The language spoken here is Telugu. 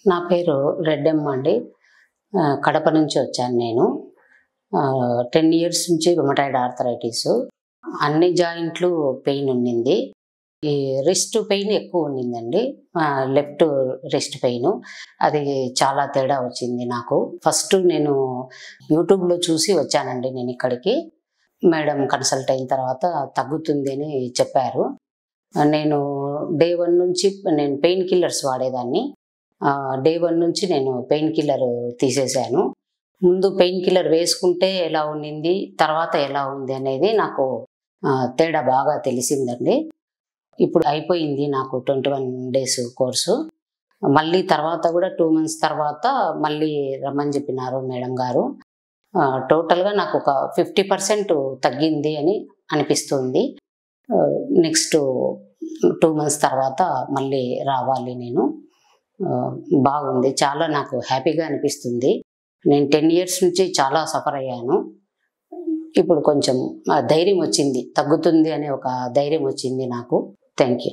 నా పేరు రెడ్డమ్మ అండి. కడప నుంచి వచ్చాను నేను. 10 ఇయర్స్ నుంచి రుమటాయిడ్ ఆర్థరైటిస్. అన్ని జాయింట్లు పెయిన్ ఉండింది. ఈ రిస్ట్ పెయిన్ ఎక్కువ ఉండిందండి. Left wrist pain. అది చాలా తేడా వచ్చింది నాకు. ఫస్ట్ నేను యూట్యూబ్‌లో చూసి వచ్చానండి నేను ఇక్కడికి. మేడం కన్సల్ట్ అయిన తర్వాత తగ్గుతుంది అని చెప్పారు. నేను డే 1 నుంచి నేను పెయిన్ కిల్లర్స్ వాడేదాన్ని. డే 1 నుంచి నేను పెయిన్ కిల్లర్ తీసేశాను. ముందు పెయిన్ కిల్లర్ వేసుకుంటే ఎలా ఉండింది, తర్వాత ఎలా ఉంది అనేది నాకు తేడా బాగా తెలిసిందండి. ఇప్పుడు అయిపోయింది నాకు 21 డేస్ కోర్సు. మళ్ళీ తర్వాత కూడా 2 మంత్స్ తర్వాత మళ్ళీ రమ్మని చెప్పినారు మేడం గారు. టోటల్‌గా నాకు ఒక 50% తగ్గింది అని అనిపిస్తుంది. నెక్స్ట్ 2 మంత్స్ తర్వాత మళ్ళీ రావాలి నేను. బాగుంది. చాలా నాకు హ్యాపీగా అనిపిస్తుంది. నేను 10 ఇయర్స్ నుంచి చాలా సఫర్ అయ్యాను. ఇప్పుడు కొంచెం ధైర్యం వచ్చింది. తగ్గుతుంది అనే ఒక ధైర్యం వచ్చింది నాకు. Thank you.